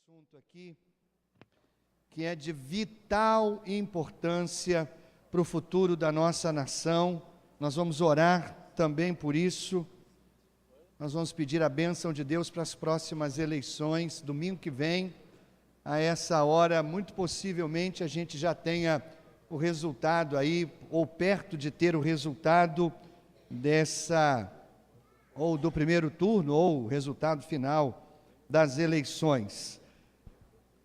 assunto aqui que é de vital importância para o futuro da nossa nação. Nós vamos orar também por isso. Nós vamos pedir a bênção de Deus para as próximas eleições, domingo que vem. A essa hora, muito possivelmente, a gente já tenha o resultado aí, ou perto de ter o resultado ou do primeiro turno, ou o resultado final das eleições.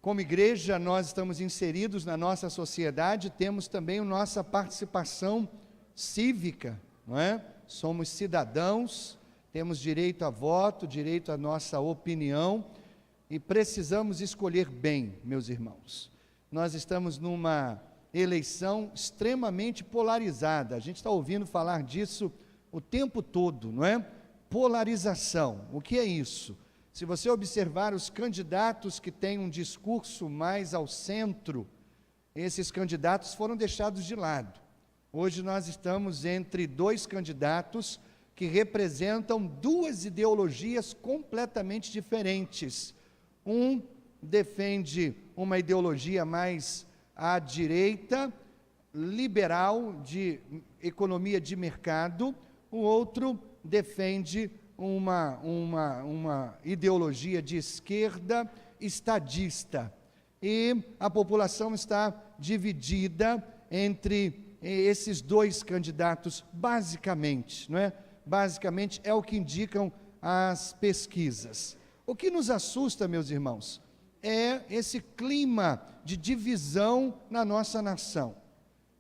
Como igreja, nós estamos inseridos na nossa sociedade, temos também a nossa participação cívica, não é? Somos cidadãos, temos direito a voto, direito à nossa opinião, e precisamos escolher bem, meus irmãos. Nós estamos numa eleição extremamente polarizada, a gente está ouvindo falar disso o tempo todo, não é? Polarização, o que é isso? Se você observar os candidatos que têm um discurso mais ao centro, esses candidatos foram deixados de lado. Hoje nós estamos entre dois candidatos que representam duas ideologias completamente diferentes. Um defende uma ideologia mais à direita, liberal, de economia de mercado, o outro defende uma ideologia de esquerda estadista, e a população está dividida entre esses dois candidatos, basicamente, não é? Basicamente é o que indicam as pesquisas. O que nos assusta, meus irmãos, é esse clima de divisão na nossa nação.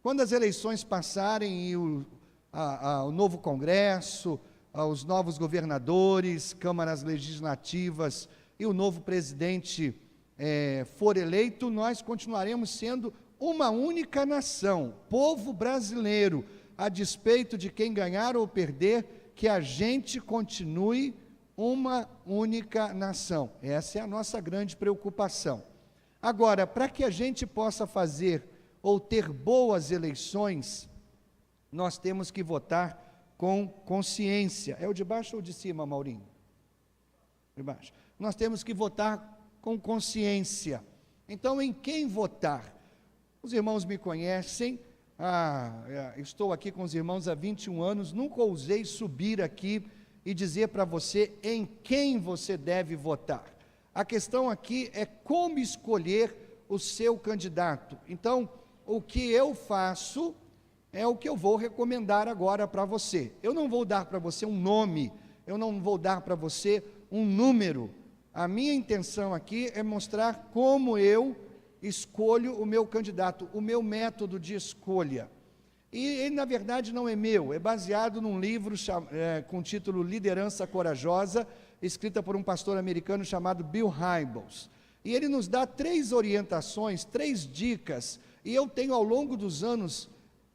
Quando as eleições passarem e o novo Congresso, os novos governadores, câmaras legislativas e o novo presidente for eleito, nós continuaremos sendo uma única nação, povo brasileiro, a despeito de quem ganhar ou perder, que a gente continue uma única nação. Essa é a nossa grande preocupação. Agora, para que a gente possa fazer ou ter boas eleições, nós temos que votar com consciência. É o de baixo ou de cima, Maurinho? De baixo. Nós temos que votar com consciência. Então, em quem votar? Os irmãos me conhecem, estou aqui com os irmãos há 21 anos, nunca ousei subir aqui e dizer para você em quem você deve votar. A questão aqui é como escolher o seu candidato. Então, o que eu faço é o que eu vou recomendar agora para você. Eu não vou dar para você um nome, eu não vou dar para você um número. A minha intenção aqui é mostrar como eu escolho o meu candidato, o meu método de escolha. E ele, na verdade, não é meu, é baseado num livro com o título Liderança Corajosa, escrita por um pastor americano chamado Bill Hybels. E ele nos dá 3 orientações, 3 dicas, e eu tenho ao longo dos anos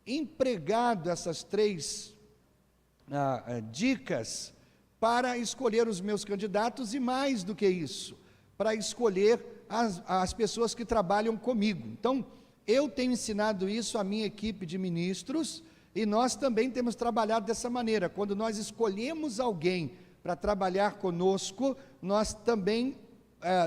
empregado essas 3 dicas para escolher os meus candidatos, e mais do que isso, para escolher as pessoas que trabalham comigo. Então, eu tenho ensinado isso à minha equipe de ministros, e nós também temos trabalhado dessa maneira. Quando nós escolhemos alguém para trabalhar conosco, nós também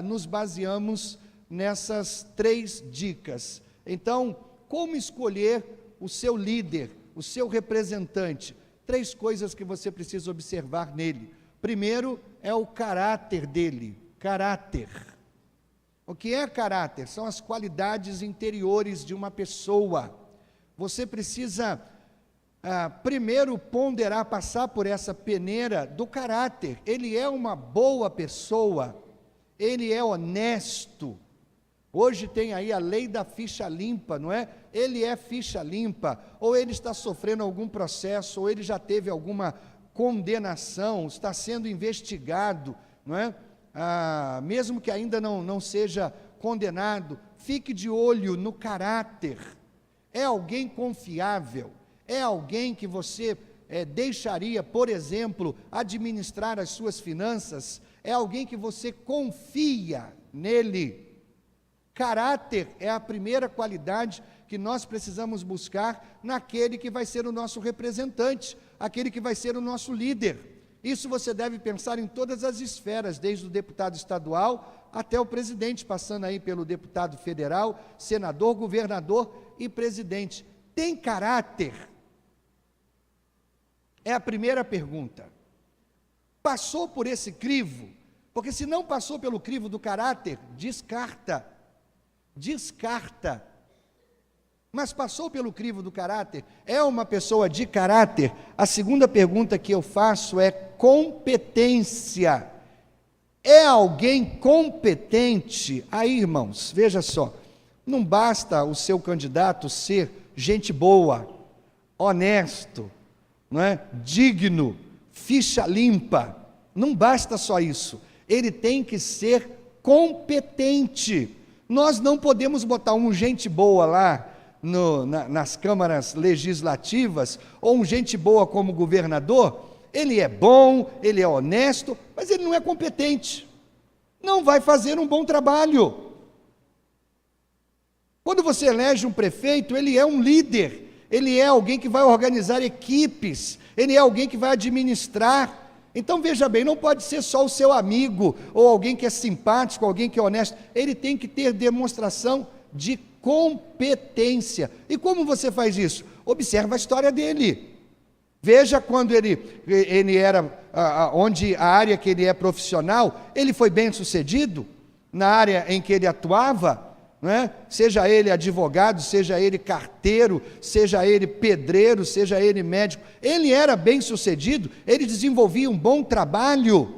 nos baseamos nessas 3 dicas. Então, como escolher o seu líder, o seu representante? 3 coisas que você precisa observar nele. Primeiro é o caráter dele. Caráter. O que é caráter? São as qualidades interiores de uma pessoa. Você precisa primeiro ponderar, passar por essa peneira do caráter. Ele é uma boa pessoa, ele é honesto. Hoje tem aí a lei da ficha limpa, não é? Ele é ficha limpa, ou ele está sofrendo algum processo, ou ele já teve alguma condenação, está sendo investigado, não é? Mesmo que ainda não seja condenado, fique de olho no caráter. É alguém confiável? É alguém que você deixaria, por exemplo, administrar as suas finanças? É alguém que você confia nele? Caráter é a primeira qualidade que nós precisamos buscar naquele que vai ser o nosso representante, aquele que vai ser o nosso líder. Isso você deve pensar em todas as esferas, desde o deputado estadual até o presidente, passando aí pelo deputado federal, senador, governador e presidente. Tem caráter? É a primeira pergunta. Passou por esse crivo? Porque se não passou pelo crivo do caráter, descarta. Mas passou pelo crivo do caráter? É uma pessoa de caráter? A segunda pergunta que eu faço é competência. É alguém competente? Aí, irmãos, veja só, não basta o seu candidato ser gente boa, honesto, não é? Digno, ficha limpa, não basta só isso, ele tem que ser competente. Nós não podemos botar um gente boa lá nas câmaras legislativas, ou um gente boa como governador. Ele é bom, ele é honesto, mas ele não é competente, não vai fazer um bom trabalho. Quando você elege um prefeito, ele é um líder, ele é alguém que vai organizar equipes, ele é alguém que vai administrar. Então veja bem, não pode ser só o seu amigo, ou alguém que é simpático, alguém que é honesto, ele tem que ter demonstração de competência. E como você faz isso? Observa a história dele. Veja quando ele era, onde a área que ele é profissional, ele foi bem sucedido, na área em que ele atuava, não é? Seja ele advogado, seja ele carteiro, seja ele pedreiro, seja ele médico, ele era bem sucedido, ele desenvolvia um bom trabalho.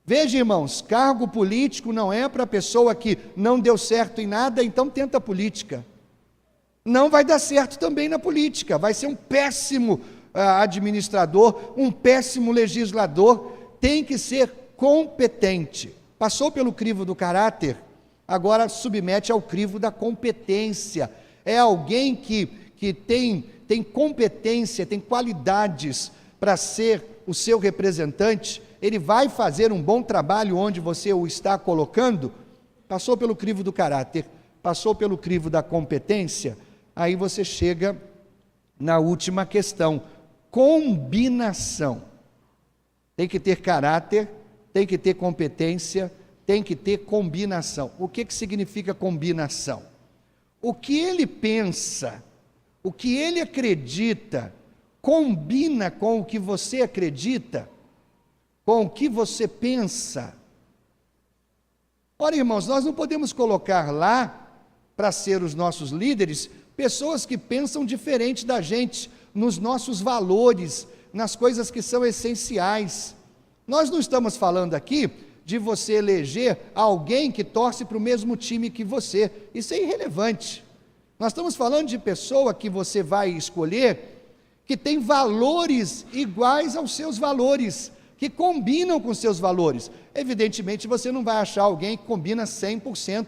Veja, irmãos, cargo político não é para a pessoa que não deu certo em nada, então tenta política. Não vai dar certo também na política, vai ser um péssimo administrador, um péssimo legislador. Tem que ser competente. Passou pelo crivo do caráter, agora submete ao crivo da competência. É alguém que tem competência, tem qualidades para ser o seu representante. Ele vai fazer um bom trabalho onde você o está colocando. Passou pelo crivo do caráter, passou pelo crivo da competência, aí você chega na última questão: combinação. Tem que ter caráter, tem que ter competência, tem que ter combinação. O que significa combinação? O que ele pensa, o que ele acredita, combina com o que você acredita, com o que você pensa. Ora, irmãos, nós não podemos colocar lá, para ser os nossos líderes, pessoas que pensam diferente da gente, nos nossos valores, nas coisas que são essenciais. Nós não estamos falando aqui de você eleger alguém que torce para o mesmo time que você, isso é irrelevante. Nós estamos falando de pessoa que você vai escolher, que tem valores iguais aos seus valores, que combinam com seus valores. Evidentemente, você não vai achar alguém que combina 100%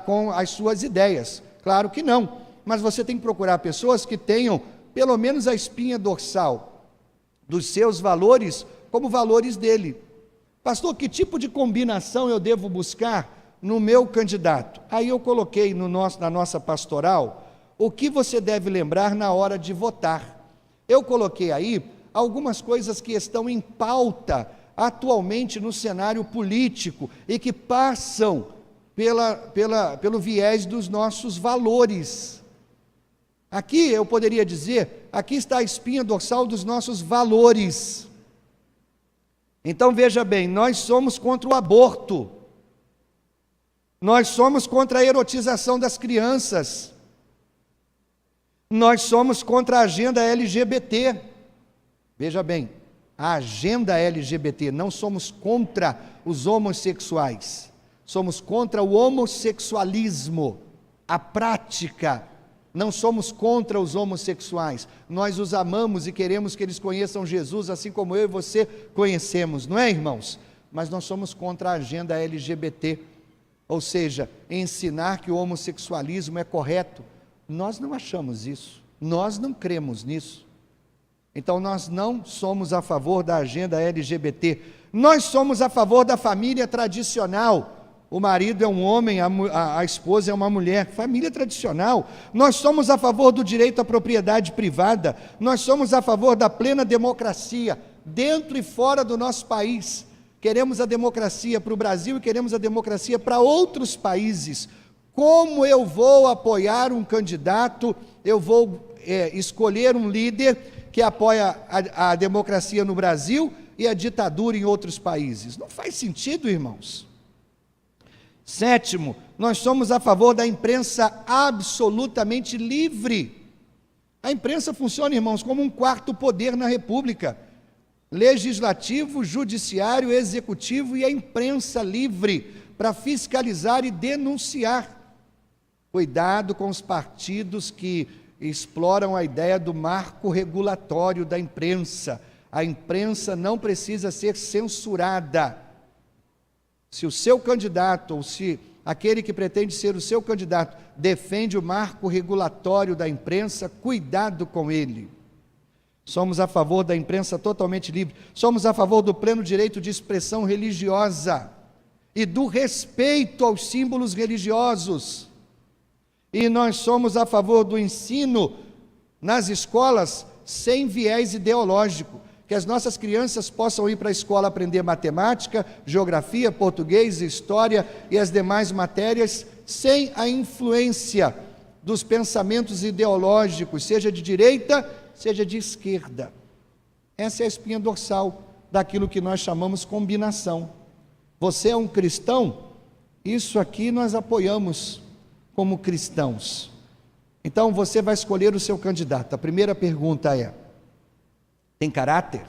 com as suas ideias, claro que não, mas você tem que procurar pessoas que tenham pelo menos a espinha dorsal dos seus valores como valores dele. Pastor, que tipo de combinação eu devo buscar no meu candidato? Aí eu coloquei na nossa pastoral o que você deve lembrar na hora de votar. Eu coloquei aí algumas coisas que estão em pauta atualmente no cenário político e que passam pelo viés dos nossos valores. Aqui eu poderia dizer, aqui está a espinha dorsal dos nossos valores. Então veja bem, nós somos contra o aborto, nós somos contra a erotização das crianças, nós somos contra a agenda LGBT. Veja bem, a agenda LGBT, não somos contra os homossexuais, somos contra o homossexualismo, a prática. Não somos contra os homossexuais, nós os amamos e queremos que eles conheçam Jesus, assim como eu e você conhecemos, não é, irmãos? Mas nós somos contra a agenda LGBT, ou seja, ensinar que o homossexualismo é correto. Nós não achamos isso, nós não cremos nisso. Então nós não somos a favor da agenda LGBT, nós somos a favor da família tradicional. O marido é um homem, a esposa é uma mulher, família tradicional. Nós somos a favor do direito à propriedade privada, nós somos a favor da plena democracia. dentro e fora do nosso país. Queremos a democracia para o Brasil e queremos a democracia para outros países. Como eu vou apoiar um candidato, eu vou escolher um líder que apoia a democracia no Brasil e a ditadura em outros países? Não faz sentido, irmãos. Sétimo, nós somos a favor da imprensa absolutamente livre. A imprensa funciona, irmãos, como um quarto poder na República. Legislativo, judiciário, executivo e a imprensa livre para fiscalizar e denunciar. Cuidado com os partidos que exploram a ideia do marco regulatório da imprensa. A imprensa não precisa ser censurada. Se o seu candidato, ou se aquele que pretende ser o seu candidato, defende o marco regulatório da imprensa, cuidado com ele. Somos a favor da imprensa totalmente livre, somos a favor do pleno direito de expressão religiosa e do respeito aos símbolos religiosos. E nós somos a favor do ensino nas escolas sem viés ideológico, que as nossas crianças possam ir para a escola aprender matemática, geografia, português, história e as demais matérias, sem a influência dos pensamentos ideológicos, seja de direita, seja de esquerda. Essa é a espinha dorsal daquilo que nós chamamos combinação. Você é um cristão? Isso aqui nós apoiamos como cristãos. Então você vai escolher o seu candidato. A primeira pergunta é: tem caráter?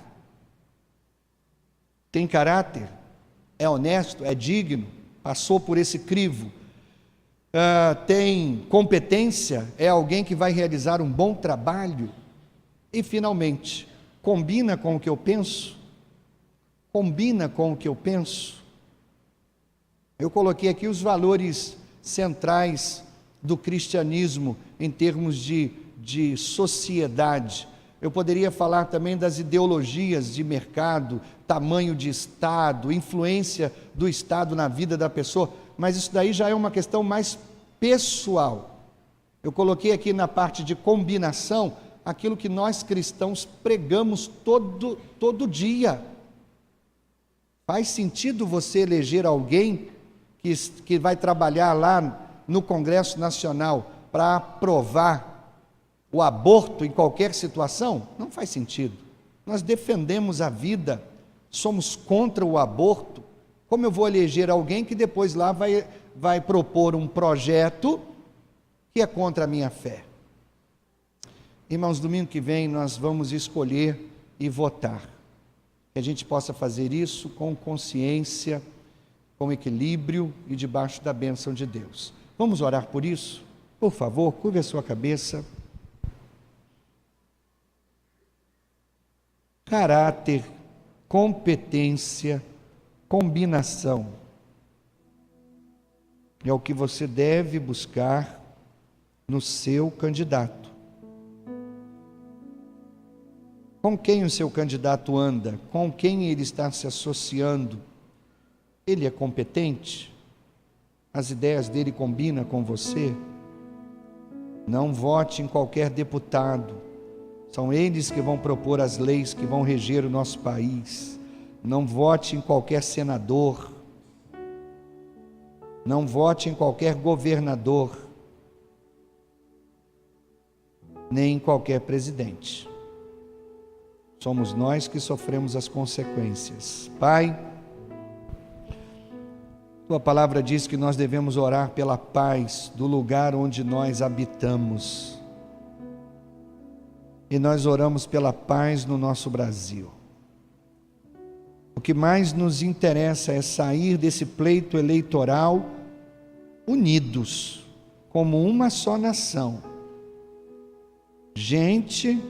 Tem caráter? É honesto? É digno? Passou por esse crivo? Tem competência? É alguém que vai realizar um bom trabalho? E finalmente, combina com o que eu penso? Combina com o que eu penso? Eu coloquei aqui os valores centrais do cristianismo em termos de sociedade. Eu poderia falar também das ideologias de mercado, tamanho de Estado, influência do Estado na vida da pessoa, mas isso daí já é uma questão mais pessoal. Eu coloquei aqui na parte de combinação aquilo que nós cristãos pregamos todo dia. Faz sentido você eleger alguém que vai trabalhar lá no Congresso Nacional para aprovar o aborto em qualquer situação? Não faz sentido. Nós defendemos a vida, somos contra o aborto. Como eu vou eleger alguém que depois lá vai propor um projeto que é contra a minha fé? Irmãos, domingo que vem nós vamos escolher e votar. Que a gente possa fazer isso com consciência, com equilíbrio e debaixo da bênção de Deus. Vamos orar por isso? Por favor, curve a sua cabeça. Caráter, competência, combinação é o que você deve buscar no seu candidato. Com quem o seu candidato anda? Com quem ele está se associando? Ele é competente? As ideias dele combinam com você? Não vote em qualquer deputado. São eles que vão propor as leis que vão reger o nosso país. Não vote em qualquer senador. Não vote em qualquer governador. Nem em qualquer presidente. Somos nós que sofremos as consequências. Pai, Tua palavra diz que nós devemos orar pela paz do lugar onde nós habitamos. E nós oramos pela paz no nosso Brasil. O que mais nos interessa é sair desse pleito eleitoral unidos, como uma só nação. Gente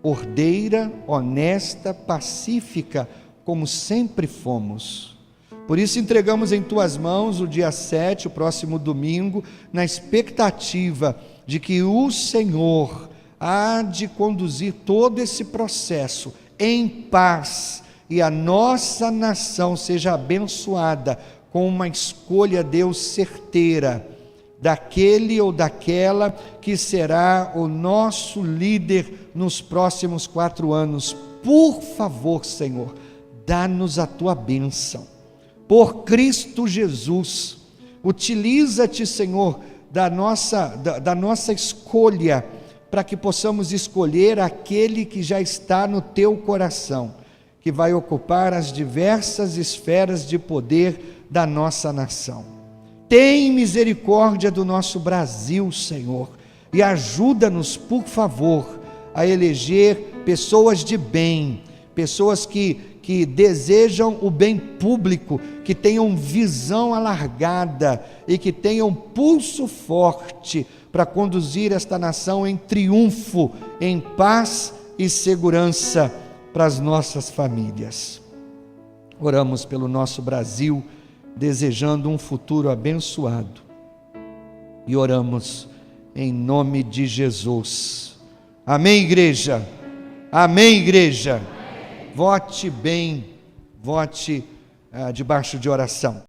ordeira, honesta, pacífica, como sempre fomos. Por isso entregamos em Tuas mãos o dia 7, o próximo domingo, na expectativa de que o Senhor há de conduzir todo esse processo em paz e a nossa nação seja abençoada com uma escolha, Deus, certeira, daquele ou daquela que será o nosso líder nos próximos 4 anos. por favor, Senhor, dá-nos a tua bênção. Por Cristo Jesus, utiliza-te, Senhor, da nossa escolha, para que possamos escolher aquele que já está no teu coração, que vai ocupar as diversas esferas de poder da nossa nação. Tem misericórdia do nosso Brasil, Senhor, e ajuda-nos, por favor, a eleger pessoas de bem, pessoas que desejam o bem público, que tenham visão alargada e que tenham pulso forte para conduzir esta nação em triunfo, em paz e segurança para as nossas famílias. Oramos pelo nosso Brasil, desejando um futuro abençoado, e oramos em nome de Jesus. Amém, igreja? Amém, igreja? Vote bem, vote debaixo de oração.